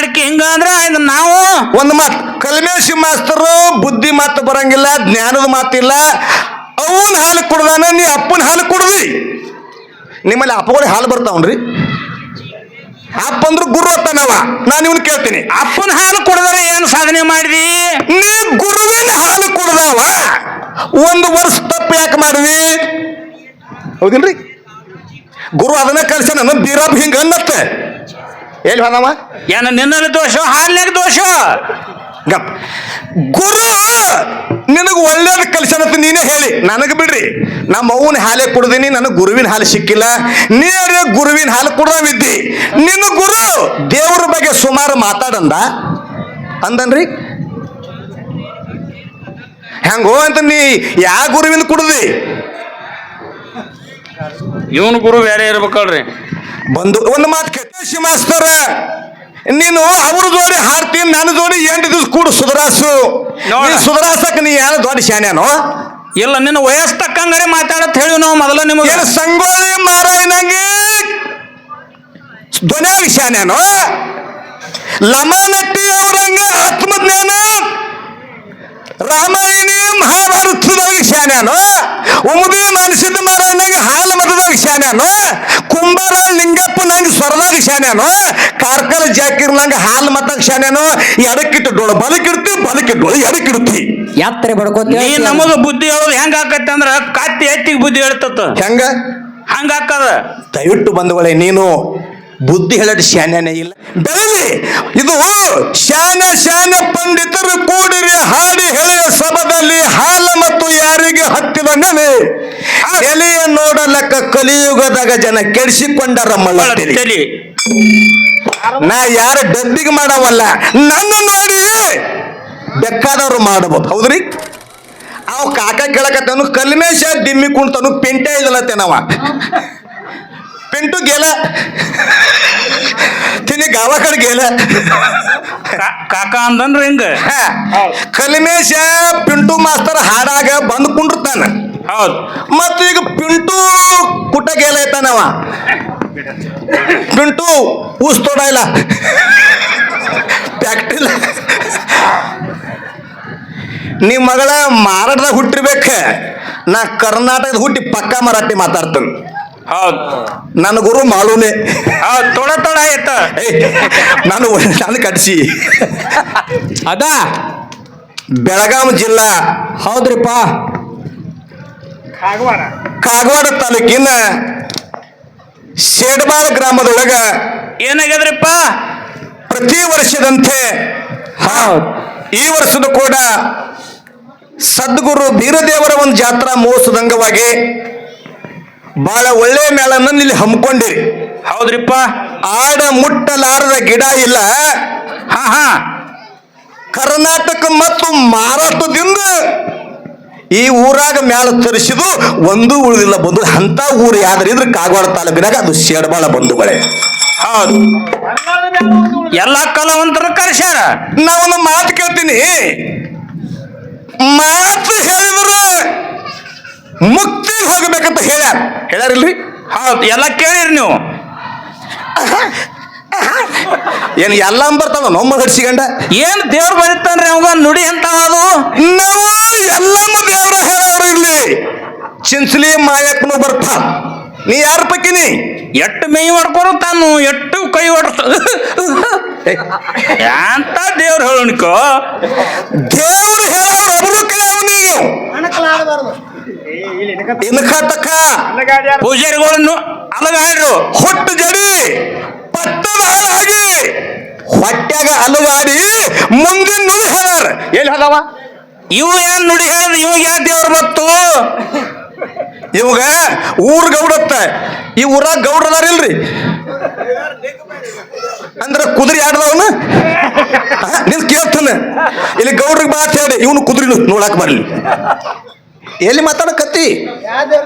ಮಾಡಿಕೆ ಹಿಂಗಂದ್ರ ನಾವು ಒಂದು ಮಾತು ಕಲ್ಮೇಶಿ ಮಾಸ್ತರು ಬುದ್ಧಿ ಮಾತು ಬರಂಗಿಲ್ಲ, ಜ್ಞಾನದ ಮಾತಿಲ್ಲ. ಅವನ ಹಾಲು ಕುಡ್ದಾನ, ನೀ ಅಪ್ಪನ ಹಾಲು ಕುಡ್ದಿ. ನಿಮ್ಮಲ್ಲಿ ಅಪ್ಪಗಳಿಗೆ ಹಾಲು ಬರ್ತಾವನ್ರಿ? ಅಪ್ಪ ಅಂದ್ರು ಗುರು ಅತ್ತಾನವ. ನಾನು ಇವನು ಕೇಳ್ತೀನಿ, ಅಪ್ಪನ ಹಾಲು ಕುಡಿದ್ರೆ ಏನು ಸಾಧನೆ ಮಾಡಿದಿ? ನೀ ಗುರುವಿನ ಹಾಲು ಕುಡ್ದಾವ, 1 ವರ್ಷ ತಪ್ಪು ಯಾಕೆ ಮಾಡಿದಿ? ಹೌದಿಲ್ರಿ? ಗುರು ಅದನ್ನ ಕಲ್ಸ ನನ್ನ ಬೀರಪ್ಪ ಹಿಂಗ ಅನ್ನತ್ತೆ. ಎಲ್ಲಿ ಹೋದವ? ಏನ ನಿನ್ನಲ್ಲಿ ದೋಷ, ಹಾಲಿನಾಗ ದೋಷ? ಗುರು ನಿನಗೆ ಒಳ್ಳೇದು ಕಲ್ಸನತ್ತ ನೀನೇ ಹೇಳಿ, ನನಗೆ ಬಿಡ್ರಿ. ನಮ್ಮ ಅವ್ವನ ಹಾಲೇ ಕುಡ್ದೀನಿ, ನನಗೆ ಗುರುವಿನ ಹಾಲು ಸಿಕ್ಕಿಲ್ಲ. ನೀರೇ ಗುರುವಿನ ಹಾಲು ಕುಡ್ದಾವಿದ್ದಿ. ನಿನ್ನ ಗುರು ದೇವ್ರ ಬಗ್ಗೆ ಸುಮಾರು ಮಾತಾಡಂದ ಅಂದನ್ರಿ. ಹೆಂಗೋ ಅಂತ ನೀ ಯಾವ ಗುರುವಿನ ಕುಡ್ದಿ? ಇವನು ಗುರು ಬೇರೆ ಇರ್ಬೇಕಲ್ರಿ. ಬಂದು ಒಂದು ಮಾತು ಕೇಳಿ ಮಾಸ್ತರ, ನೀನು ಅವ್ರ ಜೋಡಿ ಹಾಡ್ತೀನಿ, ನನ್ನ ಜೋಡಿ 8 ದಿವಸ ಕೂಡ ಸುಧಾರಿಸು. ಸುಧಾರಿಸಕ್ ನೀ ಯಾರು ದೊಡ್ಡ ಶಾನ್ಯಾನೋ? ಇಲ್ಲ, ನಿನ್ನ ವಯಸ್ಸು ತಕ್ಕಂಗಾರೆ ಮಾತಾಡತ್ ಹೇಳಿ ನಾವು ಮೊದಲ ನಿಮಗೆ. ಸಂಗೊಳ್ಳಿ ಮಾರಾಯಣಂಗೆ ಧ್ವನಿಯಾಗಿ ಶಾನ್ಯಾನೋ? ಲಮಾನಟ್ಟಿ ಅವರಂಗ ಆತ್ಮಜ್ಞಾನ ರಾಮಾಯಣಿ ಮಹಾಭಾರತದಾಗ ಶಾನ್ಯಾನೋ? ಉಮದಿ ಮನಸಿದ್ದ ಮಾರಾಯಣಂಗೆ ಹಾಲು ಮತದಾಗ ಶಾನ್ಯಾನೋ? ಕುಂಬಾರ ಲಿಂಗಪ್ಪ ನಂಗೆ ಸ್ವರದಾಗ ಶಾನ್ಯಾನೋ? ಕಾರ್ಕಳ ಜಾಕಿರ್ ನಂಗೆ ಹಾಲು ಮತಾಗ ಶಾನ್ಯಾನೋ? ಎಡಕ್ಕಿಟ್ಟು ಡೋಳು ಬಲಕಿಡ್ತಿ, ಬಲಕಿಟ್ಟು ಎಡಕ್ಕಿಡ್ತಿ. ಯಾತ್ರೆ ಬಡ್ಕೋತಿ. ನೀ ನಮಗ ಬುದ್ಧಿ ಹೇಳೋದು ಹೆಂಗ ಆಕತ್ತೆ ಅಂದ್ರ ಕತ್ತಿ ಎತ್ತಿಗೆ ಬುದ್ಧಿ ಹೇಳ್ತತ. ಹೆಂಗ ಹಂಗ ಹಾಕದ. ದಯವಿಟ್ಟು ಬಂದವಳೆ, ನೀನು ಬುದ್ಧಿ ಹೇಳೋದು ಶಾನ್ಯನೇ ಇಲ್ಲ. ಬೆಳಲಿ ಇದು ಶಾನ್ಯ ಪಂಡಿತರು ಕೂಡಿರಿ ಹಾಡಿ ಹೇಳಿದ ಸಭದಲ್ಲಿ ಹಾಲ ಮತ್ತು ಯಾರಿಗೆ ಹತ್ತಿದಂಗನೆ ಎಲೆಯ ನೋಡಲಕ್ಕ ಕಲಿಯುಗದಾಗ ಜನ ಕೆಡಿಸಿಕೊಂಡರ ಮಳ್ಳಲಿ. ನಾ ಯಾರ ಡಬ್ಬಿಗೆ ಮಾಡವಲ್ಲ, ನನ್ನ ನೋಡಿ ಬೇಕಾದವ್ರು ಮಾಡಬಹುದು. ಹೌದ್ರಿ? ಅವ್ ಕಾಕ ಕೇಳಕತ್ತನು, ಕಲ್ಮೇಶ ದಿಮ್ಮಿ ಕುಣ್ತನು, ಪೆಂಟೆ ಇಲ್ಲತ್ತೆ ನಾವ ಪಿಂಟು ಗೆಲ ತಿನ್ನಿ ಗಾವ ಕಡೆ ಗೆಲ ಕಾಕ ಅಂದನ್ರಿ ಹಿಂಗ. ಕಲ್ಮೇಶ ಪಿಂಟು ಮಾಸ್ತರ್ ಹಾಡಾಗ ಬಂದು ಕುಂಡಿರ್ತಾನ. ಹೌದು. ಮತ್ತ ಈಗ ಪಿಂಟು ಕುಟ ಗೆಲ ಐತಾನವ. ಪಿಂಟು ಊಸ್ ತೋಡ ಇಲ್ಲ, ಪ್ಯಾಕ್ಟಿಲ್ಲ. ನಿಮ್ಮ ಮಗಳ ಮಾರಾಟದಾಗ ಹುಟ್ಟಿರ್ಬೇಕ. ನಾ ಕರ್ನಾಟಕದ ಹುಟ್ಟಿ ಪಕ್ಕಾ ಮರಾಠಿ ಮಾತಾಡ್ತೇನೆ. ಹೌದು. ನನ್ನ ಗುರು ಮಾಲೂನೆ. ಹೌದು, ತೊಡ ಆಯ್ತ. ನಾನು ಕಟ್ಸಿ ಅದ ಬೆಳಗಾಂ ಜಿಲ್ಲಾ. ಹೌದ್ರಿಪ್ಪ. ಕಾಗವಾಡ ತಾಲೂಕಿನ ಶೇಡ್ಬಾಳ ಗ್ರಾಮದೊಳಗ ಏನಾಗ್ಯದ್ರಿಪ್ಪ? ಪ್ರತಿ ವರ್ಷದಂತೆ ಈ ವರ್ಷದ ಕೂಡ ಸದ್ಗುರು ಬೀರದೇವರ ಒಂದು ಜಾತ್ರಾ ಮಹೋತ್ಸವದ ಅಂಗವಾಗಿ ಬಹಳ ಒಳ್ಳೆಯ ಮೇಳನ್ನ ಇಲ್ಲಿ ಹಮ್ಮಿಕೊಂಡಿರಿ. ಹೌದ್ರಿಪ್ಪ. ಆಡ ಮುಟ್ಟಲಾರದ ಗಿಡ ಇಲ್ಲ. ಹಾ ಕರ್ನಾಟಕ ಮತ್ತು ಮಹಾರಾಷ್ಟ್ರದಿಂದ ಈ ಊರಾಗ ಮೇಳ ತರಿಸಿದು ಒಂದು ಉಳಿದಿಲ್ಲ ಬಂಧು. ಅಂತ ಊರು ಯಾವ್ದ್ರ ಕಾಗವಾಡ ತಾಲೂಕಿನಾಗ ಅದು ಶೇಡ್ಬಾಳ ಬಂಧುಗಳೇ. ಹೌದು, ಎಲ್ಲಾ ಕಲಾವಂತರ ಕರೆಸ್ಯಾರ. ನಾವೊಂದು ಮಾತು ಕೇಳ್ತೀನಿ, ಮಾತು ಹೇಳಿದ್ರೆ ಮುಕ್ತಿಗೆ ಹೋಗ್ಬೇಕಂತ ಹೇಳ್ಯಾರಿಲ್ರಿ? ಹೌದು, ಎಲ್ಲ ಕೇಳಿರಿ ನೀವು. ಏನ್ ಎಲ್ಲ ಬರ್ತಾವ ನಮ್ಮ ಹಡ್ಸಿಗಂಡ? ಏನ್ ದೇವ್ರು ಬರೀತಾನ್ರಿ ಅವಾಗ ನುಡಿ ಅಂತ ಅದು? ನಾವು ಎಲ್ಲಮ್ಮ ದೇವ್ರ ಹೇಳೋರು ಇಲ್ಲಿ. ಚಿಂಚಲಿ ಮಾಯಕ್ಕನು ಬರ್ತಾ. ನೀ ಯಾರ ಪಕ್ಕಿನಿ? ಎಟ್ಟು ಮೈ ಮಾಡ್ಕೊರು ತಾನು, ಎಟ್ಟು ಕೈ ಹೊಡ್ತ ಅಂತ ದೇವ್ರು ಹೇಳೋಣಿಕೋ. ದೇವ್ರು ಹೇಳೋರು ಒಬ್ರು ಕಳೆಯವ ನೀವು. ಇನ್ಕತಕ್ಕ ಪೂಜಾರಿಗಳನ್ನು ಅಲಗಾಡ್ರು ಹೊಟ್ಟು ಜಡಿ ಪಟ್ಟದ ಹಾಳಾಗಿ ಹೊಟ್ಯಾಗ ಅಲುಗಾಡಿ ಮುಂದಿನ ನುಡಿ ಹೇಳಾರ. ಎಲ್ಲಿ ಹೇಳವ? ಇವು ಏನ್ ನುಡಿ ಹೇಳಿದ? ಇವಾಗ ಯಾವ ದೇವ್ರು ಬತ್ತು? ಇವಾಗ ಊರ್ ಗೌಡತ್ತ. ಈ ಊರಾಗ ಗೌಡ್ರ ಅದಾರಿಲ್ರಿ? ಅಂದ್ರ ಕುದುರೆ ಆಡದವನು ನಿನ್ ಕೇಳ್ತಾನ. ಇಲ್ಲಿ ಗೌಡ್ರಿಗೆ ಮಾತು ಹೇಳಿ ಇವನು ಕುದುರೆ ನೋಡಕ್ ಬರ್ಲಿ. ಎಲ್ಲಿ ಮಾತಾಡಕತ್ತಿ?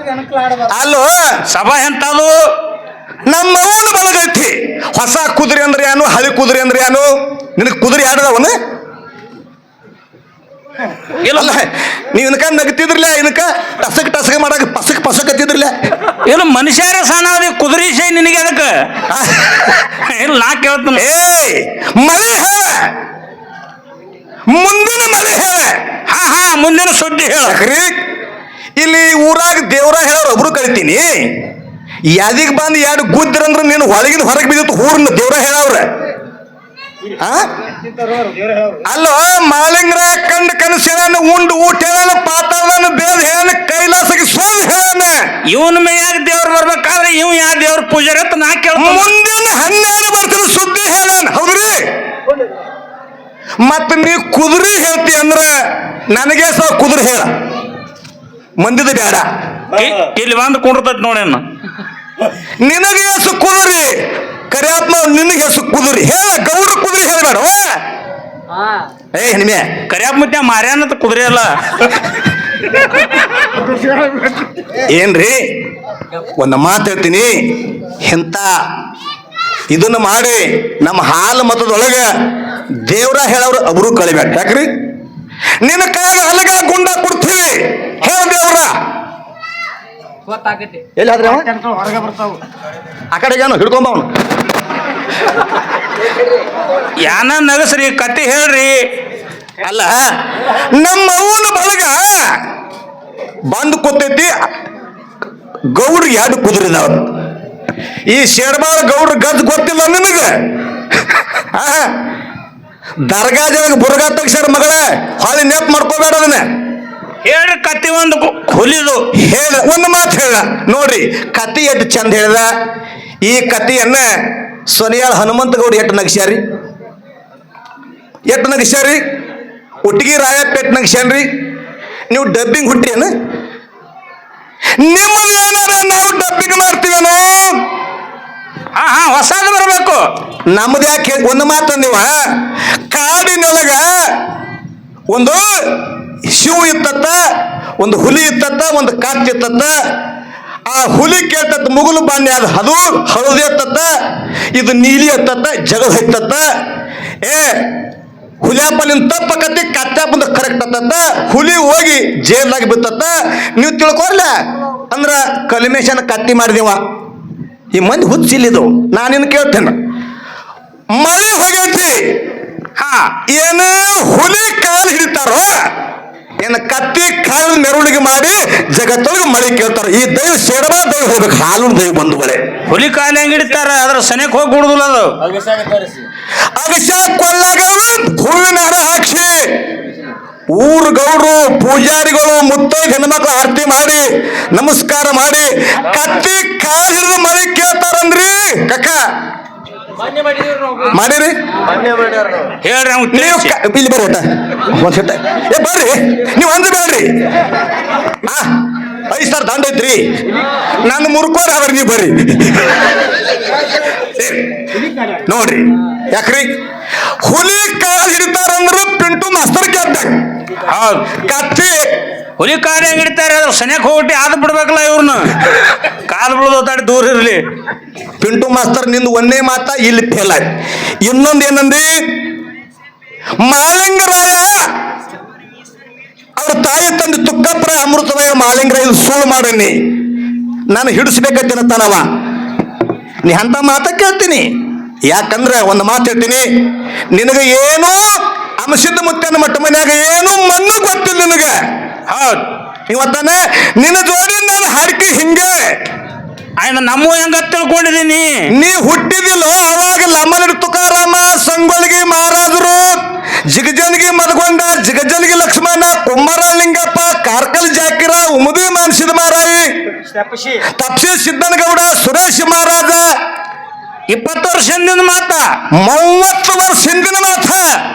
ಅಲ್ಲೋ ಸಭಾ ಎಂತದು? ನಮ್ಮ ಅವನು ಬಳಗೈತಿ. ಹೊಸ ಕುದುರೆ ಅಂದ್ರೆ ಏನು, ಹಳಿ ಕುದುರೆ ಅಂದ್ರೆ ಏನು? ನಿನಗೆ ಕುದುರೆ ಆಡದವನು ಇಲ್ಲ. ನೀವ್ ಇನ್ಕ ನಗತಿದ್ರಲ್ಲ, ಇನ್ಕ ಟಸಕ್ ಮಾಡಕ್ ಪಸಕ್ ಹತ್ತಿದ್ರಲ್ಲ. ಏನು ಮನುಷ್ಯರೇ ಸಣ್ಣ ಕುದುರೆ ಶೈ ನಿನಗೆ ಅದಕ್ಕೆ? ಇಲ್ಲ, ನಾ ಕೇಳ್ತಾನೆ. ಮಳೆ ಮುಂದಿನ ಸುದ್ದಿ ಹೇಳ. ಯಾಕ್ರಿ ಇಲ್ಲಿ ಊರಾಗ ದೇವ್ರ ಹೇಳೋರು ಒಬ್ರು ಕರಿತೀನಿ, ಯಾದಿಗೆ ಬಂದು ಎರಡು ಗುದ್ದಿರಂದ್ರ ನೀನು ಒಳಗಿನ ಹೊರಗೆ ಬಿದ್ದಿತ್ತು ಊರನ್ನ ದೇವ್ರ ಹೇಳವ್ರ. ಅಲ್ಲೋ ಮಾಲಿಂಗ್ರ ಕಂಡ ಕನಸು ಹೇಳನ, ಉಂಡು ಊಟ ಹೇಳನ, ಪಾತಾಳನ ಬೇದ ಹೇಳನ, ಕೈಲಾಸಕ್ಕೆ ಸೋದ ಹೇಳನ. ಇವನ ಮೇಯಾಗ ದೇವ್ರು ಬರ್ಬೇಕಾದ್ರೆ ಇವ್ ಯಾವ ದೇವ್ರ ಪೂಜಾರಿ ಅಂತ ನಾ ಕೇಳ. ಮುಂದಿನ 12 ವರ್ಷದ ಸುದ್ದಿ ಹೇಳನ. ಹೌದ್ರಿ? ಮತ್ತ ನೀ ಕುದುರೆ ಹೇಳ್ತಿ ಅಂದ್ರ ನನಗೆ ಸಹ ಕುದುರೆ ಹೇಳ, ಮಂದಿದ ಬೇಡ. ಇಲ್ಲಿ ಬಂದು ಕುಂಡ್ರತೈತಿ ನೋಡೇನ. ನಿನಗೆ ಹೆಸು ಕುದುರಿ ಕರಿಯಪ್ಪ, ನಿನಗೆ ಹೆಸು ಕುದುರಿ ಹೇಳ. ಗೌಡ್ರ ಕುದುರೆ ಹೇಳಬೇಡ. ಏ ಹೆಣ್ಮೆ ಕರಿಯಪ್ಪ ಮುತ್ಯ ಮಾರ್ಯಾನಂತ ಕುದುರೆ ಅಲ್ಲ. ಏನ್ರಿ ಒಂದು ಮಾತು ಹೇಳ್ತೀನಿ, ಎಂತ ಇದನ್ನ ಮಾಡಿ ನಮ್ಮ ಹಾಲು ಮತದೊಳಗೆ ದೇವ್ರ ಹೇಳವ್ರು ಒಬ್ರು ಕಳಿಬೇಡ. ಯಾಕ್ರಿ ನಿನ್ನ ಕೈಯಾಗ ಹಲಗ ಗುಂಡ ಕೊಡ್ತೀವಿ, ಹೇಳ ದೇವ್ರ ಎಲ್ಲಿ ಆದ್ರೆ ಆ ಕಡೆಗೆ ಹಿಡ್ಕೊಂಬ ಅವನು. ಯಾನ ನಗಸ್ರಿ ಕತ್ತಿ ಹೇಳ್ರಿ. ಅಲ್ಲ ನಮ್ಮ ಅವನ ಬಳಗ ಬಂದು ಕೂತೈತಿ, ಗೌಡ್ರಿಗೆ 2 ಕುದುರೆ ಇದಾವ. ಈ ಶೇಡ್ಬಾಳ ಗೌಡ್ರ ಗದ್ ಗೊತ್ತಿಲ್ಲ ನಿನಗ? ದರ್ಗಾ ಜನ ಬುರ್ಗಾ ತಕ್ಷಣ ಮಗಳ ಹಾಳಿ ನೆಪ್ ಮಾಡ್ಕೋಬೇಡ ಅದನ್ನ. ಹೇಳ್ರಿ ಕತ್ತಿ ಒಂದು ಹುಲಿದು ಹೇಳ, ಒಂದು ಮಾತು ಹೇಳ ನೋಡ್ರಿ. ಕತ್ತಿ ಎಷ್ಟು ಚಂದ ಹೇಳ್ದ. ಈ ಕತ್ತಿಯನ್ನ ಸೊನಿಯಾಳ ಹನುಮಂತ ಗೌಡ ಎಷ್ಟು ನಗಿಸ್ಯಾರಿ, ಎಷ್ಟು ನಗಿಸ್ಯಾರಿ. ಒಟ್ಟಿಗೆ ರಾಯಪ್ಪ ಎಷ್ಟು ನಗಿಸ್ಯಾನ್ರಿ. ನೀವು ಡಬ್ಬಿಂಗ್ ಹುಟ್ಟಿಯೇನು? ನಿಮ್ಮದು ಏನಾರ ನಾವು ಡಬ್ಬಿಂಗ್ ಮಾಡ್ತೀವೇನೋ? ಹಾ ಹೊಸದು ಬರಬೇಕು. ನಮ್ದು ಯಾಕೆ? ಒಂದು ಮಾತು ನೀವ ಕಾಡಿನೊಳಗ ಒಂದು ಶಿವ ಇತ್ತತ್ತ, ಒಂದು ಹುಲಿ ಇತ್ತತ್ತ, ಒಂದು ಕತ್ತಿ ಇತ್ತತ್ತ. ಆ ಹುಲಿ ಕೇಳ್ತತ್ತ ಮುಗುಲು ಬಾನ್ಯ ಅದು ಹಳದಿ ಎತ್ತತ್ತ, ಇದು ನೀಲಿ ಎತ್ತತ್ತ, ಜಗದ್ ಹತ್ತತ್ತ. ಹುಲಿಯಪ್ಪ ನಿನ್ ತಪ್ಪಕತ್ತಿ, ಕತ್ತಪ್ಪಂದ ಕರೆಕ್ಟ್ ಅತ್ತತ್ತ. ಹುಲಿ ಹೋಗಿ ಜೇಲ್ದಾಗ ಬಿತ್ತತ್ತ. ನೀವು ತಿಳ್ಕೊರ್ಲ ಅಂದ್ರ ಕಲಿಮೇಶನ ಕತ್ತಿ ಮಾಡಿದೀವ. ಈ ಮಂದಿ ಹುಚ್ಚಿಲ್ಲಿದು. ನಾನಿನ್ ಕೇಳ್ತೇನೆ, ಮಳೆ ಹೋಗೈತಿ, ಹಾ ಏನು ಹುಲಿ ಕಾಲು ಹಿಡಿತಾರೋ ಏನು ಕತ್ತಿ ಕಾಲು ಮೆರವಣಿಗೆ ಮಾಡಿ ಜಗತ್ತೊಳಗೆ ಮಳೆ ಕೇಳ್ತಾರ. ಈ ದೈವ ಸೇಡಬಾ ದೈವ ಹೋಗ್ಬೇಕು, ಹಾಲು ದೈವ ಬಂಧುಗಳೇ. ಹುಲಿ ಕಾಲ ಹೆಂಗ್ ಹಿಡಿತಾರ, ಅದ್ರ ಸನಿಯಕ್ ಹೋಗಿ ಬಿಡುದಿಲ್ಲ ಅದು. ಅಗಸ್ಯ ಕೊಳ್ಳಾಗ ಹೂವಿನ ಹಾರ ಹಾಕ್ಸಿ ಊರು ಗೌಡ್ರು ಪೂಜಾರಿಗಳು ಮುತ್ತೈದು ಹೆಣ್ಮಕ್ಳು ಆರತಿ ಮಾಡಿ ನಮಸ್ಕಾರ ಮಾಡಿ ಕತ್ತಿ ಕಾಲು ಹಿಡಿದು ಮಳೆ ಕೇಳ್ತಾರಂದ್ರಿ. ಕಕ್ಕ ಮಾಡಿರಿ? ಹೇಳ್ರಿ ಅವ್ನ್ ನೀವು ತಿಳಿಸಿ. ಇಲ್ಲಿ ಬರ್ರಿ ಒಟ್ಟ ಒಂದ್ ಸೆಟ್. ಬರ್ರಿ ನೀವು ಅಂದ ಬೇಡ್ರಿ. 5 ಸಾವಿರ ದಂಡ ಐತ್ರಿ, ನನ್ನ ಮುರ್ಕೋರಿ ಅವ್ರಿ, ನೀವು ಬರ್ರಿ ನೋಡ್ರಿ. ಯಾಕ್ರಿ ಹುಲಿ ಕಾಲ್ ಹಿಡಿತಾರಂದ್ರ ಪಿಂಟು ಮಾಸ್ತರ್ ಗೆದ್ದ. ಹೌದು, ಕತ್ತಿ ಹುಲಿ ಕಾಲ ಹೆಂಗ್ ಹಿಡಿತಾರ, ಅದ್ರ ಸನಿಯಕ್ ಹೋಗ್ಬಿಟ್ಟು ಆದ್ ಬಿಡ್ಬೇಕಲ್ಲ ಇವ್ರನ್ನ. ಕಾಲ್ ಬಿಡೋದು ತಾಡಿ ದೂರ ಇರ್ಲಿ. ಪಿಂಟು ಮಾಸ್ತರ್ ನಿಂದು ಒಂದೇ ಮಾತ ಇಲ್ಲಿ ಫೇಲ್ ಆಯ್ತು. ಇನ್ನೊಂದು ಏನಂದಿ, ಮಾಲಿಂಗರಾಯ ಅವ್ರ ತಾಯಿ ತಂದೆ ತುಕ್ಕಪ್ಪರ ಅಮೃತರಾಯ ಮಾಲಿಂಗರಾಯ ಸುಳ್ಳು ಮಾಡೀನಿ, ನಾನು ಹಿಡಿಸ್ಬೇಕಂತನವ. ನೀ ಅಂತ ಮಾತ ಕೇಳ್ತೀನಿ. ಯಾಕಂದ್ರೆ ಒಂದು ಮಾತು ಹೇಳ್ತೀನಿ, ನಿನಗೆ ಏನೋ ಅಂಶದ ಮುತ್ತನ ಮಟ್ಟ ಮನ್ಯಾಗ ಏನು ಮಣ್ಣು ಗೊತ್ತಿಲ್ಲ ನಿನಗೆ. ಹೌದು, ಇವತ್ತಾನೆ ನಿನ್ನ ಜೋಡಿ ನಾನು ಹಾಡ್ಕಿ ಹಿಂಗೆ. ಆಯ್ನ ನಮ್ಮ ಹೆಂಗ ತಿಳ್ಕೊಂಡಿದೀನಿ. ನೀ ಹುಟ್ಟಿದಿಲ್ಲ ಅವಾಗ ಲಮನ ತುಕಾರಾಮ, ಸಂಗೊಳ್ಗಿ ಮಹಾರಾಜರು, ಜಿಗಜನ್ಗಿ ಮದಗೊಂಡ, ಜಿಗಜನ್ಗಿ ಲಕ್ಷ್ಮಣ, ಕುಂಬಾರ ಲಿಂಗಪ್ಪ, ಕಾರ್ಕಲ್ ಜಾಕಿರ, ಉಮದಿ ಮಾನಸಿದ ಮಾರಾಯಿ, ತಪ್ಸಿ ಸಿದ್ದನಗೌಡ, ಸುರೇಶ್ ಮಹಾರಾಜ. 20 ವರ್ಷ ಹಿಂದಿನ ಮಾತ, 30 ವರ್ಷ ಹಿಂದಿನ ಮಾತ.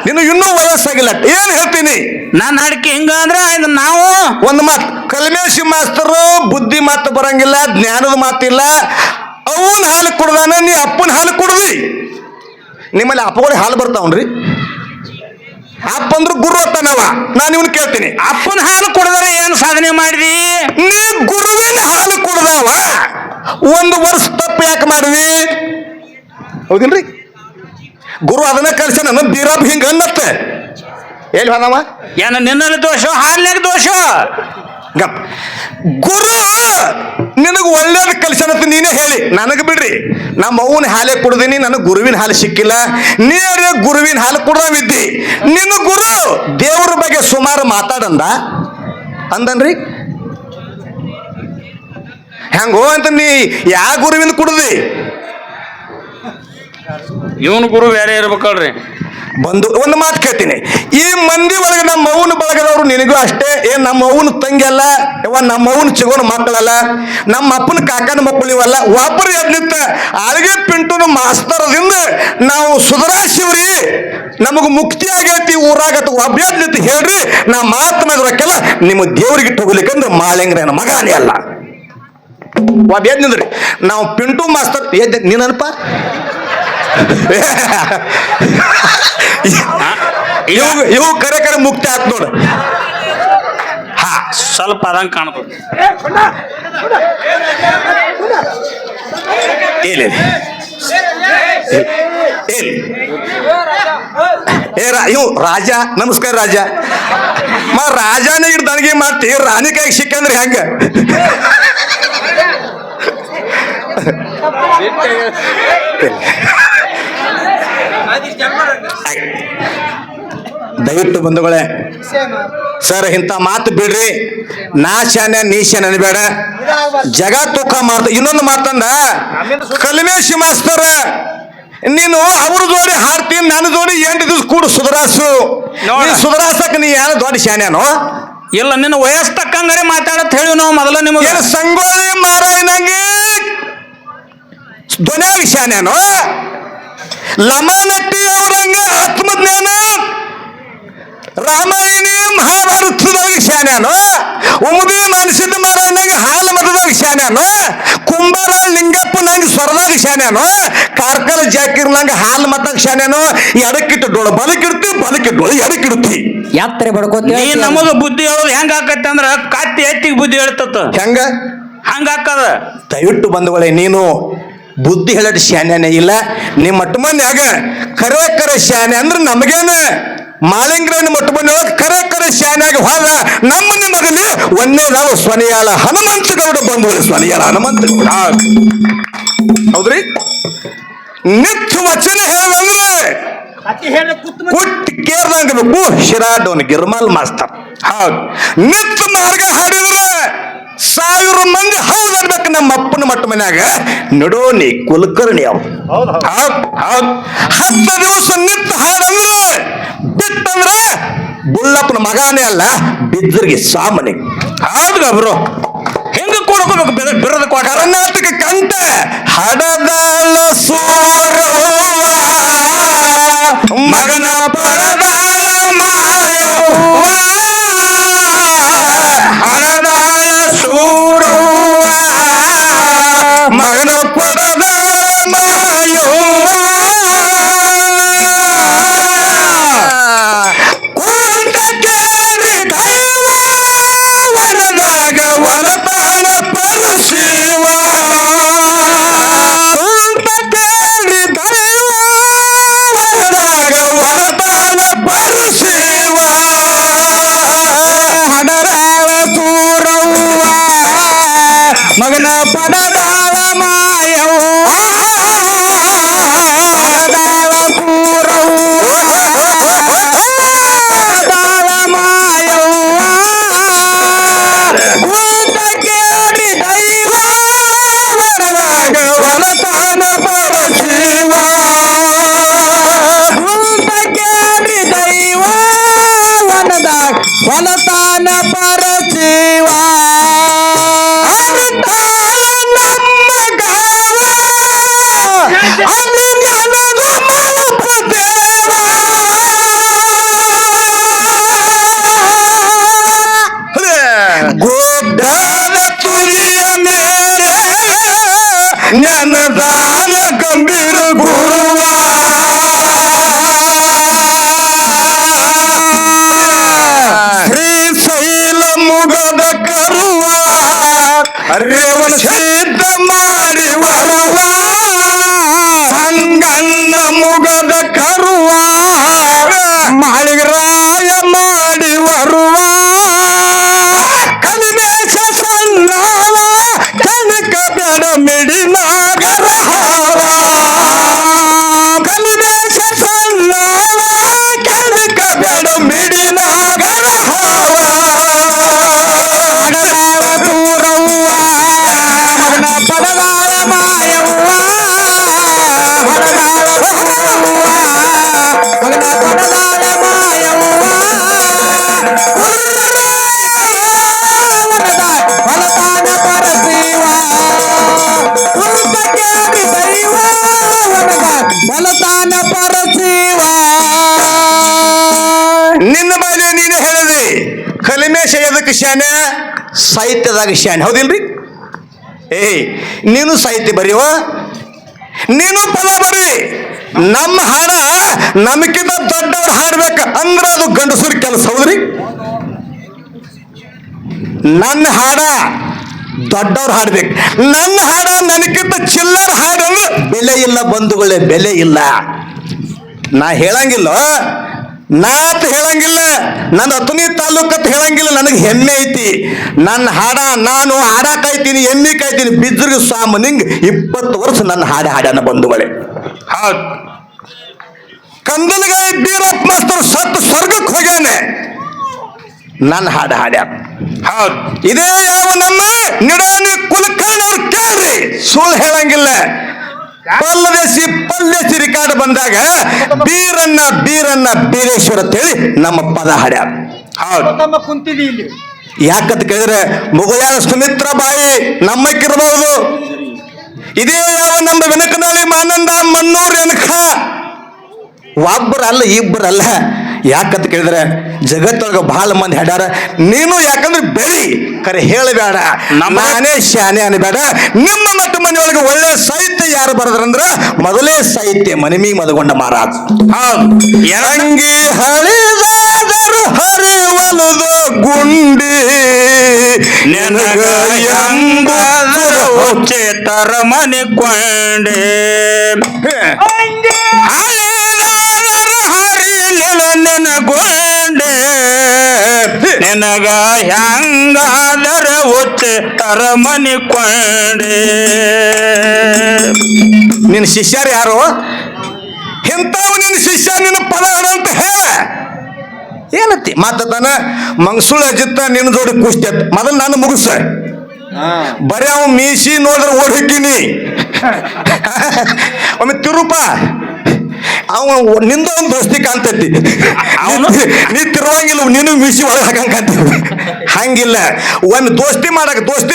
ನೀನು ಇನ್ನೂ ವಯಸ್ಸಾಗಿಲ್ಲ. ಏನ್ ಹೇಳ್ತೀನಿ ನಾನು ಅಡಿಕೆ ಹಿಂಗ ಅಂದ್ರ ಆಯ್ತು. ನಾವು ಒಂದು ಮಾತು, ಕಲ್ಮೇಶಿ ಮಾಸ್ತರು ಬುದ್ಧಿ ಮಾತು ಬರಂಗಿಲ್ಲ, ಜ್ಞಾನದ ಮಾತಿಲ್ಲ. ಅವನ್ ಹಾಲು ಕುಡ್ದಾನ, ನೀ ಅಪ್ಪನ ಹಾಲು ಕುಡ್ದಿ. ನಿಮ್ಮಲ್ಲಿ ಅಪ್ಪಗಳು ಹಾಲು ಬರ್ತಾವನ್ರಿ? ಅಪ್ಪ ಅಂದ್ರು ಗುರು ಅತ್ತಾನವ. ನಾನು ಇವನು ಕೇಳ್ತೀನಿ, ಅಪ್ಪನ ಹಾಲು ಕುಡಿದ್ರೆ ಏನು ಸಾಧನೆ ಮಾಡಿದಿ? ನೀ ಗುರುವಿನ ಹಾಲು ಕುಡ್ದಾವ, 1 ವರ್ಷ ತಪ್ಪು ಯಾಕೆ ಮಾಡಿದಿ? ಹೌದಿಲ್ರಿ? ಗುರು ಅದನ್ನ ಕಲ್ಸ ನನ್ನ ಬೀರಬ್ ಹಿಂಗ ಅನ್ನತ್ತೆ. ಎಲ್ಲಿ ಹೋದವ? ಏನ ನಿನ್ನಲ್ಲಿ ದೋಷ, ಹಾಲಿನಾಗ ದೋಷ. ಗಪ್ ಗುರು ನಿನಗೆ ಒಳ್ಳೇದು ಕಲಿಸನಂತ ನೀನೇ ಹೇಳಿ ನನಗೆ ಬಿಡ್ರಿ ನಮ್ಮ ಅವ್ವನ ಹಾಲೇ ಕುಡ್ದೀನಿ ನನಗೆ ಗುರುವಿನ ಹಾಲು ಸಿಕ್ಕಿಲ್ಲ ನೀರೇ ಗುರುವಿನ ಹಾಲು ಕುಡ್ದವಿದ್ದಿ ನಿನ್ನ ಗುರು ದೇವ್ರ ಬಗ್ಗೆ ಸುಮಾರು ಮಾತಾಡಂದ ಅಂದನ್ರಿ ಹೆಂಗೋ ಅಂತ ನೀ ಯಾವ ಗುರುವಿನ ಕುಡ್ದಿ ಇವನು ಗುರು ಬೇರೆ ಇರ್ಬೇಕಲ್ರಿ. ಬಂದು ಒಂದು ಮಾತು ಕೇಳ್ತೀನಿ, ಈ ಮಂದಿ ಒಳಗೆ ನಮ್ಮ ಅವ್ವನ ಬಳಗದವ್ರು ನಿನಗೂ ಅಷ್ಟೇ ಏನ್ ನಮ್ಮ ಅವ್ವನ ತಂಗಿ ಅಲ್ಲ ನಮ್ಮ ಅವ್ವನ ಚಿಗೋನ ಮಕ್ಕಳಲ್ಲ ನಮ್ಮ ಅಪ್ಪನ ಕಾಕನ ಮಕ್ಕಳು ಇವಲ್ಲ ಒಬ್ಬರು ಎದ್ನಿತ್ತ ಅಲ್ಲಿಗೆ ಪಿಂಟುನ ಮಾಸ್ತರದಿಂದ ನಾವು ಸುಧಾರಿಸಿವ್ರಿ ನಮಗ ಮುಕ್ತಿ ಆಗೈತಿ ಊರಾಗತ್ತ ಒಬ್ಬ ಎದ್ನಿತ್ತ ಹೇಳ್ರಿ ನಾ ಮಾತನಾಡೋಕೆಲ್ಲ ನಿಮ್ಮ ದೇವರಿಗೆ ತಗೋಲಿಕ್ಕಂದ್ರೆ ಮಾಳಿಂಗ್ರೇನ ಮಗಾನೇ ಅಲ್ಲ ಒಬ್ಬ ಎದ್ನಿದ್ರಿ ನಾವು ಪಿಂಟು ಮಾಸ್ತರ್ ಎದ್ದ ನೀನಪ್ಪ ಇವು ಕರೆ ಕರೆ ಮುಕ್ತಿ ಆತ್ ನೋಡು. ಹಾ ಸ್ವಲ್ಪ ಅದಂಗ ಕಾಣ್ತದೆ. ಇವು ರಾಜ ನಮಸ್ಕಾರ ರಾಜ ರಾಜಾನೇ ಹಿಡ್ದನಿಗೆ ಮಾಡ್ತಿ ರಾಣಿ ಕೈಗೆ ಸಿಕ್ಕಂದ್ರೆ ಹೆಂಗ ದಯವಿಟ್ಟು ಬಂಧುಗಳೇ ಸರ್ ಇಂಥ ಮಾತು ಬಿಡ್ರಿ ನಾ ಶಾನೆ ನೀ ಶಾನೆ ಅನ್ಬೇಡ ಜಗ ತೂಕ ಮಾಡ್ತ ಇನ್ನೊಂದು ಮಾತಂದ ಕಲ್ಮೇಶಿ ಮಾಸ್ತರ್ ನೀನು ಅವ್ರ ಜೋಡಿ ಹಾಡ್ತೀನಿ ನನ್ನ ಜೋಡಿ 8 ದಿವಸ ಕೂಡ ಸುಧಾರಸು ಸುಧಾರಸಕ್ ನೀ ಏನು ದೊಡ್ಡ ಶಾನ್ಯಾನೋ ಇಲ್ಲ ನಿನ್ನ ವಯಸ್ಸು ತಕ್ಕಂಗಾರೆ ಮಾತಾಡತ್ ಹೇಳಿ ನಾವು ಮೊದಲ ನಿಮಗೆ ಏನು ಸಂಗೋಳಿ ಮಾರಾಯನಂಗೆ ಧ್ವನಿಯಾಗಿ ಶಾನ್ಯಾನೋ ಲಮಾನಟ್ಟಿ ಅವರಂಗ ಆತ್ಮಜ್ಞಾನ ರಾಮಾಯಣಿ ಮಹಾಭಾರತದಾಗ ಶಾನ್ಯಾನು ಉಮದಿ ಮನಸಿದ್ದ ಮಾರಾಯಣಂಗೆ ಹಾಲು ಮತದಾಗ ಶಾನ್ಯಾನು ಕುಂಬಾರ ಲಿಂಗಪ್ಪ ನಂಗೆ ಸ್ವರದಾಗ ಶಾನ್ಯಾನು ಕಾರ್ಕಳ ಜಾಕಿರ್ ನಂಗೆ ಹಾಲು ಮತದಾಗ ಶಾನ್ಯಾನು ಎಡಕ್ಕಿಟ್ಟು ಡೋಳು ಬಲಕಿಡ್ತಿ ಬಲಕಿಟ್ಟೋಳು ಎಡಕ್ಕಿಡ್ತಿ ಯಾತ್ರೆ ಬಡ್ಕೋತೀವಿ ನೀ ನಮಗ ಬುದ್ಧಿ ಹೇಳೋದು ಹೆಂಗ ಆಕತ್ತೆ ಅಂದ್ರ ಕತ್ತಿ ಎತ್ತಿಗೆ ಬುದ್ಧಿ ಹೇಳ್ತತ್ತ ಹೆಂಗ ಹಂಗ ಆಕದ. ದಯವಿಟ್ಟು ಬಂಧುಗಳೇ ನೀನು ಬುದ್ಧಿ ಹೇಳಟ್ ಶಾನ್ಯಾನೇ ಇಲ್ಲ ನಿಮ್ಮ ಮಟ್ಟ ಮನ್ಯಾಗ ಕರೆ ಕರೆ ಶಾನೆ ಅಂದ್ರೆ ನಮಗೇನ ಮಾಳಿಂಗ್ರೇನ ಮಟ್ಟ ಮನೆಯೊಳಗೆ ಕರೆ ಕರೆ ಶಾನ್ಯಾಗ ಹೋದ ನಮ್ಮನ್ನ ಮಗಲಿ ಒಂದೇ ನಾವು ಸ್ವನಿಯಾಳ ಹನುಮಂತಗೌಡ ಬಂಧುಗಳು ಸ್ವನಿಯಾಳ ಹನುಮಂತಗೌಡ ಹೌದ್ರಿ ನಿತ್ಯ ವಚನ ಹೇಳಂದ್ರೆ ಕುಟ್ಟಿ ಕೇರ್ದಂಗಬೇಕು ಶಿರಾಡೋನ್ ಗಿರ್ಮಲ್ ಮಾಸ್ತರ್ ಹೌದು ನಿತ್ಯ ಮಾರ್ಗ ಹಾಡಿದ್ರೆ 1000 ಮಂದಿ ಹೌದು ಅನ್ಬೇಕು ನಮ್ಮ ಅಪ್ಪನ ಮಟ್ಟ ಮನ್ಯಾಗ ನಡೋನಿ ಕುಲಕರ್ಣಿ ಅವ್ ಹೌದು 10 ದಿವಸ ನಿತ್ಯ ಹಾಡಂದ್ರೆ ಬಿಟ್ಟಂದ್ರೆ ಬುಳ್ಳಪ್ಪನ ಮಗಾನೇ ಅಲ್ಲ ಬಿದ್ದರಿಗೆ ಸಾಮನಿ ಹೌದು ಗಬ್ರು ಹೆಂಗ ಕೊಡ್ಕೋಬೇಕು ಬಿರದ ಕರ್ನಾಟಕ ಕಂಠ ಹಡದಾಳ ಸೂರವ್ವ ಮಗನ ಪರದಾಳ ಮಾಯವ್ವ ಹಡದಾಳ ಸೂರವ್ವ ಮಗನ ಪರದಾಳ ಮಾಯವ್ವ ಕುಂಟ ಕೇಳಿ ದೈವ ವನದಾಗ ವನತಾನ ಪರಶಿವ ಕುಂಟ ಕೇಳಿ ದೈವ ವನದಾಗ ವನತಾನ ಪರಶಿವ ಹಡರಾಳ ಸೂರವ್ವ ಮಗನ ಪಡದಾಳ ಮಾಯವ್ವ ಹಡದಾಳ ಸೂರವ್ವ ಪಡದಾಳ ಮಾಯವ್ವ ಕೂತ ಕೇಳಿ ದೈವ ವನದಾಗ ವನತಾನ ಪರಶಿವ ಕೂತ ಕೇಳಿ ದೈವ ವನದಾಗ ವನತಾನ ಪರಶಿವ ಅನಿತಾಳ ನಮ್ಮ ಗಾವ ಅಲ್ಲಿ ನನಗ ಮಲಪದೇವ ಗೋಡ್ಡಾನ ತುರಿಯ ಮೇಲೆ ಜ್ಞಾನದಾನ ಗಂಭೀರ ಗುರುವ ಶ್ರೀಶೈಲ ಮುಗದ ಕರುವ ರೇವಣ ಸಿದ್ಧ ಮಾಡಿ ಬರುವ ಸಂಗಣ್ಣ ಮುಗದ ಕರುವ ಮಾಳಿಗರಾಯ ಮಾಡಿ ಬರುವ ಕಲಿಮೆ ಮಗನ ಕೊಡದಾಳೆ ಮಾಯವ್ವ ಹೊಲತಾನ ಪರಸೀವ ಕುಂತ ಕೇಳಿ ದೈವ ಹೊಲತಾನ ಪರಸೀವ. ನಿನ್ನ ಮೇಲೆ ನೀನು ಹೇಳಿದಿ ಕಲಿಮೇಶ ಎದಕ್ಕೆ ಶಾನೆ ಸಾಹಿತ್ಯದಾಗ ಶಾನೆ ಹೌದಿಲ್ರಿ? ನೀನು ಸಾಹಿತ್ಯ ಬರೆಯುವ, ನೀನು ಪದ ಬರಿ. ನಮ್ಮ ಹಾಡ ನಮಗಿಂತ ದೊಡ್ಡವ್ರು ಹಾಡ್ಬೇಕ ಅಂದ್ರ ಅದು ಗಂಡಸರ ಕೆಲಸ ಹೌದ್ರಿ. ನನ್ನ ಹಾಡ ದೊಡ್ಡವ್ರು ಹಾಡ್ಬೇಕು, ನನ್ನ ಹಾಡ ನನಗಿಂತ ಚಿಲ್ಲರ ಹಾಡು ಅಂದ್ರೆ ಬೆಲೆ ಇಲ್ಲ ಬಂಧುಗಳೇ, ಬೆಲೆ ಇಲ್ಲ. ನಾ ಹೇಳಂಗಿಲ್ಲ, ನಾತ್ ಹೇಳಂಗಿಲ್ಲ, ನನ್ನ ಹತ್ತನೇ ತಾಲೂಕತ್ ಹೇಳಂಗಿಲ್ಲ. ನನಗೆ ಹೆಮ್ಮೆ ಐತಿ, ನನ್ನ ಹಾಡ ನಾನು ಹಾಡ ಕಾಯ್ತೀನಿ, ಎಮ್ಮಿ ಕಾಯ್ತೀನಿ. ಬಿದ್ರಿಗೆ ಸಾಮನಿಂಗ್ 20 ವರ್ಷ ನನ್ನ ಹಾಡ ಹಾಡ್ಯಾನ ಬಂಧುಗಳೇ. ಹೌದು. ಕಂದನಗಾಯಿ ಬೀರಪ್ಪ ಮಾಸ್ತರ್ ಸತ್ತು ಸ್ವರ್ಗಕ್ಕೆ ಹೋಗ್ಯಾನೆ, ನನ್ನ ಹಾಡ ಹಾಡ್ಯಾನ. ಹೌದು. ಇದೇ ಯಾವ ನಮ್ಮ ನಿಡಾನಿ ಕುಲಕರ್ಣಿ ಅವ್ರು ಕೇಳ್ರಿ, ಸುಳ್ಳು ಹೇಳಂಗಿಲ್ಲ. ಪಲ್ಲದೇಸಿ ಪಲ್ಲೇಸಿ ರಿಕಾರ್ಡ್ ಬಂದಾಗ ಬೀರನ್ನ ಬೀರನ್ನ ಬೀರೇಶ್ವರ ಅಂತೇಳಿ ನಮ್ಮ ಪದ ಹಾಡ್ಯಾರ. ಹೌದು. ಕುಂತಿದಿ ಇಲ್ಲಿ ಯಾಕಂತ ಕೇಳಿದ್ರೆ ಮುಗುಳ್ಯಾರ ಸುಮಿತ್ರ ಬಾಯಿ ನಮ್ಮಕ್ಕಿರ್ಬಹುದು. ಇದೇ ಯಾವ ನಮ್ಮ ಬೆನಕನಹಳ್ಳಿ ಮಾನಂದ ಮಣ್ಣೂರು ಎನಕ ಒಬ್ಬರಲ್ಲ ಇಬ್ಬರಲ್ಲ. ಯಾಕಂತ ಕೇಳಿದ್ರೆ ಜಗತ್ತೊಳಗ ಬಹಳ ಮಂದಿ ಹಾಡ್ಯಾರ. ನೀನು ಯಾಕಂದ್ರೆ ಬೆಳಿ ಕರೆ ಹೇಳಬೇಡ, ನಾನೇ ಶಾನೆ ಅನ್ಬೇಡ. ನಿಮ್ಮ ಮಟ್ಟ ಮನೆಯೊಳಗೆ ಒಳ್ಳೆ ಸಾಹಿತ್ಯ ಯಾರು ಬರದ್ರಂದ್ರ ಮೊದಲೇ ಸಾಹಿತ್ಯ ಮನಿಮಿ ಮದಗೊಂಡ ಮಹಾರಾಜ್. ಹೌದು. ಅಂಗಿ ಹರಿದಾದರು ಹರಿವಲದು ಗುಂಡಿ ನೆನಗ ಎಂಬುದರ ಉಚ್ಚೇತರ ಮನೆ ಕೊಂಡೆ ಹರಿದಾದರು ಹರಿಲಿನ ನೆನಗೊಂಡೆ ನೆನಗ ಹೆಂಗಾದರ ಉಚ್ಚೇತರ ಮನೆ ಕೊಂಡೆ. ನಿನ್ನ ಶಿಷ್ಯರು ಯಾರು? ಇಂಥವು ನಿನ್ನ ಶಿಷ್ಯ ನಿನ್ನ ಪದ ಅಂತ ಹೇಳ ಏನತ್ತಿ ಮಾತಾನ ಮಂಗಸುಳ ಅಜಿತ್ತ ನಿನ್ನ ಜೋಡಿ ಕುಸ್ತಿ ಅಂತ ಮೊದಲು ನಾನು ಮುಗಿಸ. ಬರೀ ಅವ ಮೀಸಿ ನೋಡಿದ್ರೆ ಓಡ್ ಹಿಕ್ಕೀನಿ. ಒಮ್ಮೆ ತಿರುಪ ಅವ ನಿಂದ ಒಂದು ದೋಸ್ತಿ ಕಾಣ್ತೈತಿ, ಅವನು ನೀ ತಿರುವಂಗಿಲ್ಲ, ನೀನು ಮೀಸಿ ಒಳಗೆ ಹಾಕಂಗ್ ಕಾಣ್ತೀವಿ. ಹಂಗಿಲ್ಲ, ಒಂದು ದೋಸ್ತಿ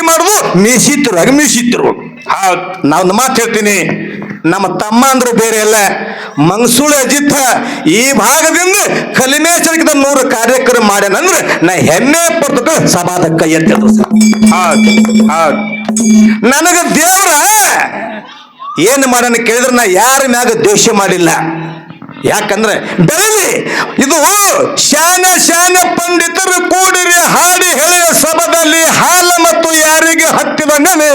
ಮಾಡುದು ಮೀಸಿ ತಿರುವಾಗ ಮೀಸಿ ತಿರುವು. ಹೌದು. ನಾವು ಮಾತು ಹೇಳ್ತೀನಿ, ನಮ್ಮ ತಮ್ಮ ಅಂದ್ರೆ ಬೇರೆ ಅಲ್ಲ. ಮಂಗಸೂಳಿ ಅಜಿತ್ ಈ ಭಾಗದಿಂದ ಕಲಿಮೇಶ್ವರಕ್ಕಿಂತ 100 ಕಾರ್ಯಕ್ರಮ ಮಾಡ್ಯಾನಂದ್ರೆ ನಾ ಹೆಮ್ಮೆ ಪಡ್ತಕ್ಕ ಸಭಾದ ಕೈ ಎತ್ತಿದ್ರು. ಹೌದು. ಹೌದು. ನನಗ ದೇವ್ರ ಏನು ಮಾಡ್ಯಾನ ಕೇಳಿದ್ರೆ ನಾ ಯಾರ ಮ್ಯಾಗ ದ್ವೇಷ ಮಾಡಿಲ್ಲ. ಯಾಕಂದ್ರೆ ಬೆಳಲಿ ಇದು ಶಾನೆ ಪಂಡಿತರು ಕೂಡಿರಿ ಹಾಡಿ ಹೇಳಿಯ ಸಭದಲ್ಲಿ ಹಾಲ ಮತ್ತು ಯಾರಿಗೆ ಹತ್ತಿದಂಗನೆ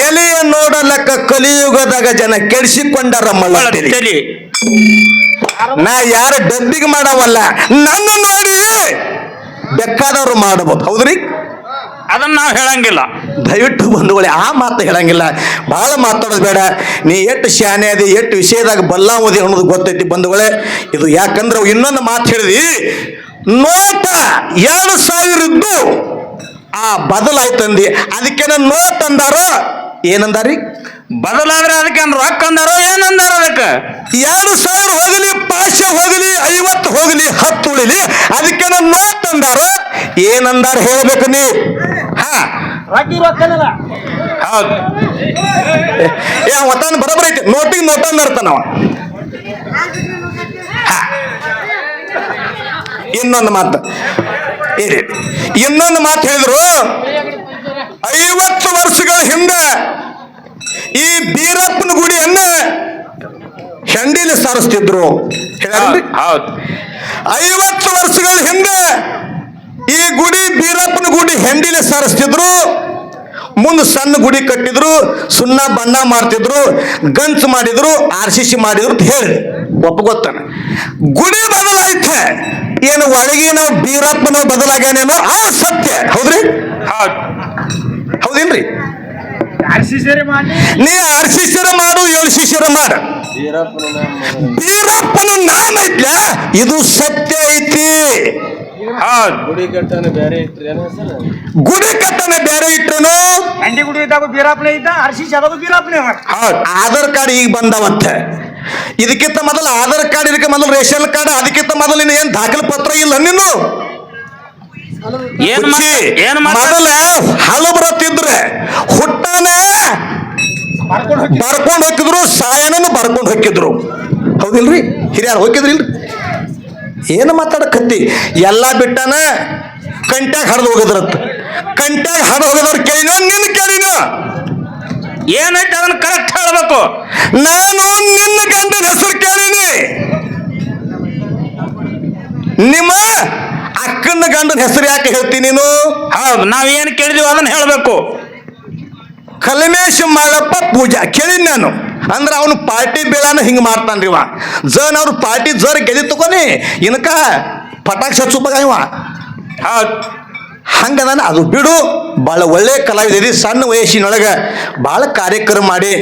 ಎಲೆಯ ನೋಡಲಕ್ಕ ಕಲಿಯುಗದಾಗ ಜನ ಕೆಡಿಸಿಕೊಂಡರ ಮಳ್ಳತ್ತೇಲಿ. ನಾ ಯಾರ ಡಬ್ಬಿಗೆ ಮಾಡವಲ್ಲ, ನನ್ನ ನೋಡಿ ಬೇಕಾದವ್ರು ಮಾಡಬಹುದು. ಹೌದ್ರಿ? ಅದನ್ನ ನಾವು ಹೇಳಂಗಿಲ್ಲ. ದಯವಿಟ್ಟು ಬಂಧುಗಳೇ ಆ ಮಾತು ಹೇಳಂಗಿಲ್ಲ, ಬಹಳ ಮಾತಾಡೋದು ಬೇಡ. ನೀ ಎಷ್ಟು ಶಾನೆ ಅದಿ, ಎಷ್ಟು ವಿಷಯದಾಗ ಬಲ್ಲಾವದಿ ಅನ್ನೋದು ಗೊತ್ತೈತಿ ಬಂಧುಗಳೇ. ಇದು ಯಾಕಂದ್ರೆ ಇನ್ನೊಂದು ಮಾತು ಹೇಳಿದಿ, ನೋಟ 2000 ಇದ್ದು ಆ ಬದಲಾಯ್ತಂದಿ, ಅದಕ್ಕೇನ ನೋಟ್ ಅಂದಾರೋ ಏನಂದಾರಿ? ಬದಲಾದ್ರೆ ಅದಕ್ಕೆ ರೊಕ್ಕ ಅಂದಾರೋ ಏನಂದಾರ? ಅದಕ್ಕೆ 2000 ಹೋಗಲಿ, ಪಾಶೆ ಹೋಗಲಿ, 50 ಹೋಗಲಿ, 10 ಉಳಿಲಿ, ಅದಕ್ಕೇನ ನೋಟ್ ಅಂದಾರೋ ಏನಂದಾರ ಹೇಳ್ಬೇಕು ನೀ. ರೊಕ್ಕನಲ್ಲ ಹೌದು. ಒತ್ತಾನ ಬರೋಬ್ಬರ ಐತಿ, ನೋಟಿಗೆ ನೋಟ್ ಅಂದಿರ್ತಾನವ. ಇನ್ನೊಂದು ಮಾತು ಹೇಳಿದ್ರು, 50 ವರ್ಷಗಳ ಹಿಂದೆ ಈ ಬೀರಪ್ಪನ ಗುಡಿಯನ್ನ ಹೆಂಡಿಲಿ ಸಾರಿಸ್ತಿದ್ರು. ಹೌದು. 50 ವರ್ಷಗಳ ಹಿಂದೆ ಈ ಗುಡಿ ಬೀರಪ್ಪನ ಗುಡಿ ಹೆಂಡಿಲಿ ಸಾರಿಸ್ತಿದ್ರು. ಮುಂದೆ ಸಣ್ಣ ಗುಡಿ ಕಟ್ಟಿದ್ರು, ಸುಣ್ಣ ಬಣ್ಣ ಮಾಡ್ತಿದ್ರು, ಗಂಚು ಮಾಡಿದ್ರು, RCC ಮಾಡಿದ್ರು ಅಂತ ಹೇಳಿ ಒಪ್ಪಗೊತ್ತಾನ. ಗುಡಿ ಬದಲಾಯ್ತ, ಏನು ಒಳಗಿನ ಬೀರಪ್ಪನ ಬದಲಾಗ್ಯಾನೇನೋ ಆ ಸತ್ಯ. ಹೌದ್ರಿ? ಹೌದಿಲ್ರಿ? ನೀ RCC ಮಾಡು, 7 ಶಿಷ್ಯರ ಮಾಡ, ಬೀರಪ್ಪನ ನಾಮ ಐತ್ಲ, ಇದು ಸತ್ಯ ಐತಿ. ಹೌದ್ ಗುಡಿ ಕಟ್ಟನೆ ಬೇರೆ ಇಟ್ರೇನು ಅಂಡಿ ಗುಡಿ ಇದ್ದಾಗ ಬೀರಾಪ್ಲೆ ಇದ್ದ ಹರ್ಷಿಸ್ ಯಾವಾಗ ಬೀರಾಪ್ಲೆ ಹೌದ್ ಆಧಾರ್ ಕಾರ್ಡ್ ಈಗ ಬಂದವಂತೆ ಇದಕ್ಕಿಂತ ಮೊದಲು ಆಧಾರ್ ಕಾರ್ಡ್ ಇದಕ್ಕೆ ಮೊದಲು ರೇಷನ್ ಕಾರ್ಡ್ ಅದಕ್ಕಿಂತ ಮೊದಲು ಇನ್ನು ಏನ್ ದಾಖಲೆ ಪತ್ರ ಇಲ್ಲ ನೀನು ಏನ್ ಮೊದಲ ಹಲವು ಬರತ್ತಿದ್ರೆ ಹುಟ್ಟಾನೆ ಬರ್ಕೊಂಡು ಹೋಗಿದ್ರು ಸಾಯನನು ಬರ್ಕೊಂಡು ಹೋಗಿದ್ರು ಹೌದಿಲ್ರಿ ಹಿರಿಯರು ಹೋಗಿದ್ರಿ ಇಲ್ರಿ ಏನು ಮಾತಾಡಕತ್ತಿ ಎಲ್ಲ ಬಿಟ್ಟಾನ ಕಂಟ್ಯಾಗ ಹರಿದು ಹೋಗಿದ್ರತ್ ಕಂಟ್ಯಾಗ ಹರಿದು ಹೋಗಿದವ್ರು ಕೇಳಿನೋ ನಿನ್ನ ಕೇಳಿನೋ ಏನೈತೆ ಅದನ್ನ ಕರೆಕ್ಟ್ ಹೇಳ್ಬೇಕು. ನಾನು ನಿನ್ನ ಗಂಡನ ಹೆಸರು ಕೇಳೀನಿ ನಿಮ್ಮ ಅಕ್ಕನ ಗಂಡನ ಹೆಸರು ಯಾಕೆ ಹೇಳ್ತೀನಿ ನೀನು ಹೌದ್ ನಾವ್ ಏನ್ ಕೇಳಿದೀವಿ ಅದನ್ನ ಹೇಳ್ಬೇಕು. ಕಲಮೇಶ ಮಾಡಪ್ಪ ಪೂಜಾ ಕೇಳಿದ್ ನಾನು ಅಂದ್ರೆ ಅವನು ಪಾರ್ಟಿ ಬೇಳಾನ ಹಿಂಗೆ ಮಾಡ್ತಾನ್ರಿ ಇವ ಜನ್ ಅವ್ರು ಪಾರ್ಟಿ ಜರ್ ಗೆದಿ ತಗೋನಿ ಇನ್ಕ ಪಟಾಕ್ಷ ಹಚ್ಚುವಾಗ ಇವ ಹೌದ್ ಹಂಗದಾನ ಅದು ಬಿಡು ಭಾಳ ಒಳ್ಳೆ ಕಲಾವಿದ ಸಣ್ಣ ವಯಸ್ಸಿನೊಳಗೆ ಭಾಳ ಕಾರ್ಯಕ್ರಮ ಮಾಡಿ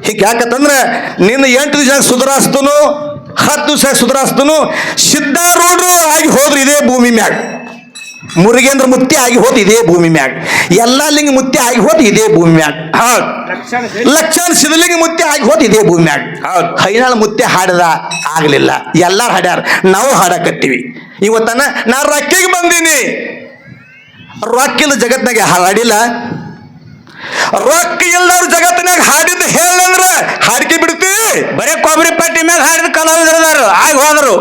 ಹೀಗೆ ಯಾಕಂತಂದ್ರೆ ನಿನ್ನ 8 ದಿವಸ ಸುಧಾರಿಸ್ತನು 10 ದಿವಸ ಸುಧಾರಿಸ್ತನು ಸಿದ್ಧಾರೂಢರು ಆಗಿ ಹೋದ್ರು ಇದೇ ಭೂಮಿ ಮ್ಯಾಗ ಮುರುಗೇಂದ್ರ ಮುತ್ತಿ ಆಗಿ ಹೋದ್ ಇದೇ ಭೂಮಿ ಮ್ಯಾಗ ಎಲ್ಲ ಲಿಂಗ ಮುತ್ತಿ ಆಗಿ ಹೋದ್ ಇದೇ ಭೂಮಿ ಮ್ಯಾಗ ಹೌದ್ ಲಕ್ಷಣ ಸಿದ್ಧಲಿಂಗ ಮುತ್ತಿ ಆಗಿ ಹೋದ್ ಇದೇ ಭೂಮಿ ಮ್ಯಾಗ ಹೌದ್ ಹೈನಾಳ ಮುತ್ತಿ ಹಾಡದ ಆಗ್ಲಿಲ್ಲ ಎಲ್ಲಾರು ಹಾಡ್ಯಾರ ನಾವು ಹಾಡಕತ್ತೀವಿ ಇವತ್ತನ ನಾ ರೊಕ್ಕಿಗೆ ಬಂದೀನಿ ರೊಕ್ಕಿಲ್ಲ ಜಗತ್ನಾಗ ಹಾಡಿಲ್ಲ ರೊಕ್ಕ ಇಲ್ದವ್ರ ಜಗತ್ತಿನಾಗ ಹಾಡಿದ್ದು ಹೇಳಂದ್ರ ಹಾಡಿಕೆ ಬಿಡ್ತೀವಿ ಬರೇ ಕೊಬ್ಬರಿ ಪಟ್ಟಿ ಮ್ಯಾಗ ಹಾಡಿದ ಕಲಾವಿದರದಾರು ಆಗಿ ಹೋದರು.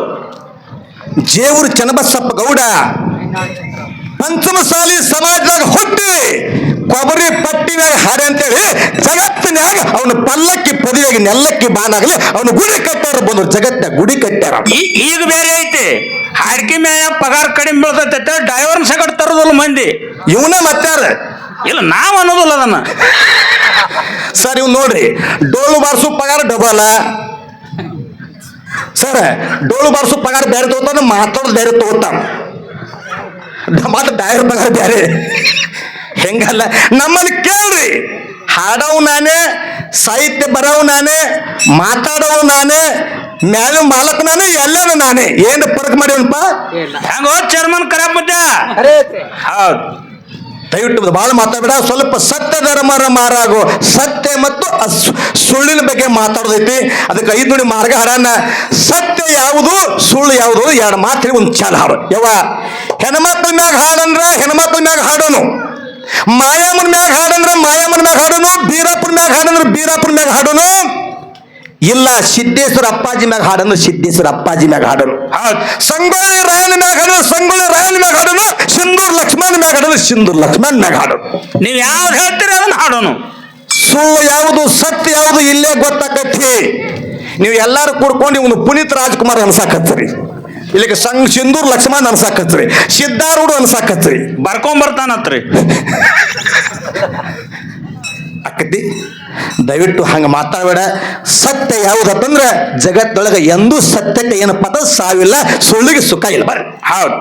ಜೇವೂರು ಚನ್ನಬಸಪ್ಪ ಗೌಡ ಪಂಚಮಸಾಲಿ ಸಮಾಜದಾಗ ಹುಟ್ಟಿ ಕೊಬ್ಬರಿ ಪಟ್ಟಿನಾಗ ಹಾಡಿ ಅಂತೇಳಿ ಜಗತ್ತಿನಾಗ ಅವನು ಪಲ್ಲಕ್ಕಿ ಪದವಿಯಾಗಿ ನೆಲ್ಲಕ್ಕಿ ಬಾನಾಗಲಿ ಅವನು ಗುಡಿ ಕಟ್ಟಾರ ಬಂದ್ರು ಜಗತ್ತಿನಾಗ ಗುಡಿ ಕಟ್ಟಾರ ಈಗ ಬೇರೆ ಐತಿ ಹಾಡ್ಕಿ ಮ್ಯಾಯ ಪಗಾರ ಕಡಿಮೆ ಬೀಳ್ತೈತೆ ಡ್ರೈವರ್ನ ಸಗಟ್ ತರೋದಿಲ್ಲ ಮಂದಿ. ಇವನ ಮತ್ತಾರ ಇಲ್ಲ ನಾವ್ ಅನ್ನೋದಿಲ್ಲ ಅದನ್ನ. ಸರ್ ಇವ್ ನೋಡ್ರಿ ಡೋಳು ಬಾರ್ಸು ಪಗಾರ ಡಬಲ್ ಸರ್ ಡೋಳು ಬಾರ್ಸು ಪಗಾರ ಬೇರೆ ತಗೋತಾನ ಮಾತಾಡೋದು ಬೇರೆ ತಗೋತಾನ ಮತ್ತೆ ಡೈವರ್ ಪಗಾರ ಬೇರೆ ಹೆಂಗಲ್ಲ ನಮ್ಮಲ್ಲಿ ಕೇಳ್ರಿ ಹಾಡವು ನಾನೇ ಸಾಹಿತ್ಯ ಬರವು ನಾನೇ ಮಾತಾಡವು ನಾನೇ ಮ್ಯಾಲ ಮಾಲಕ್ ನಾನೇ ಎಲ್ಲಾನು ನಾನೇ ಏನ್ ಫರಕ್ ಮಾಡಿವನಪ್ಪ ಹೆಂಗೋ ಚರ್ಮನ್ ಕರಪ್ ಮುದ್ದೆ ಹೌದ್ ದಯವಿಟ್ಟು ಭಾಳ ಮಾತಾಡಬೇಡ ಸ್ವಲ್ಪ ಸತ್ಯ ಧರ್ಮರ ಮಾರಾಗೋ ಸತ್ಯ ಮತ್ತು ಸುಳ್ಳಿನ ಬಗ್ಗೆ ಮಾತಾಡೋದೈತಿ ಅದಕ್ಕೆ 5 ನುಡಿ ಮಾರ್ಗ ಹಾಡನ್ನ ಸತ್ಯ ಯಾವುದು ಸುಳ್ಳು ಯಾವುದು 2 ಮಾತು ಹೇಳಿ ಒಂದು ಚಾಲ ಹಾಡು ಯಾವ ಹೆಣ್ಮಕ್ಳ ಮ್ಯಾಗ ಹಾಡಂದ್ರ ಹೆಣ್ಮಕ್ಳ ಮ್ಯಾಗ ಹಾಡೋನು ಮಾಯಮ್ಮನ ಮ್ಯಾಗ ಹಾಡಂದ್ರ ಮಾಯಮ್ಮನ ಮ್ಯಾಗ ಹಾಡೋನು ಬೀರಾಪುರ ಮ್ಯಾಗ ಹಾಡಂದ್ರ ಬೀರಾಪುರ ಮ್ಯಾಗ ಹಾಡೋನು ಇಲ್ಲ ಸಿದ್ದೇಶ್ವರ ಅಪ್ಪಾಜಿ ಮ್ಯಾಗ ಹಾಡೋನು ಸಿದ್ದೇಶ್ವರ ಅಪ್ಪಾಜಿ ಮ್ಯಾಗ ಹಾಡೋನು ಸಂಗೊಳ್ಳಿ ರಾಯನ ಮ್ಯಾಗ ಹಾಡೋನು ಸಂಗೊಳ್ಳಿ ರಾಯನ ಮ್ಯಾಗ ಹಾಡೋನು ಸಿಂಧೂರ್ ಲಕ್ಷ್ಮಣ್ ಮ್ಯಾಗ ಹಾಡೋನು ಸಿಂಧೂರ್ ಲಕ್ಷ್ಮಣ್ ಮ್ಯಾಗ ಹಾಡೋನು ನೀವ್ ಯಾವ್ದು ಹೇಳ್ತೀರಿ ಅದನ್ನ ಹಾಡೋನು. ಸುಳ್ಳು ಯಾವುದು ಸತ್ಯ ಯಾವುದು ಇಲ್ಲೇ ಗೊತ್ತಾಕತ್ತಿ ನೀವು ಎಲ್ಲಾರು ಕೂಡ್ಕೊಂಡು ಇವನು ಪುನೀತ್ ರಾಜ್ಕುಮಾರ್ ಅನ್ಸಾಕತ್ರಿ ಇಲ್ಲಿಗೆ ಸಿಂಧೂರ್ ಲಕ್ಷ್ಮಣ್ ಅನ್ಸಾಕತ್ರಿ ಸಿದ್ಧಾರೂಢ ಅನ್ಸಾಕತ್ರಿ ಬರ್ಕೊಂಬರ್ತಾನತ್ರಿ ಅಕ್ಕತಿ ದಯವಿಟ್ಟು ಹಂಗ ಮಾತಾಡಬೇಡ ಸತ್ಯ ಯಾವುದಂದ್ರೆ ಜಗತ್ತೊಳಗೆ ಎಂದೂ ಸತ್ಯಕ್ಕೆ ಏನು ಪದ ಸಾವಿಲ್ಲ ಸುಳ್ಳಿಗೆ ಸುಖ ಇಲ್ಲ ಬರ್ರಿ ಹೌದ್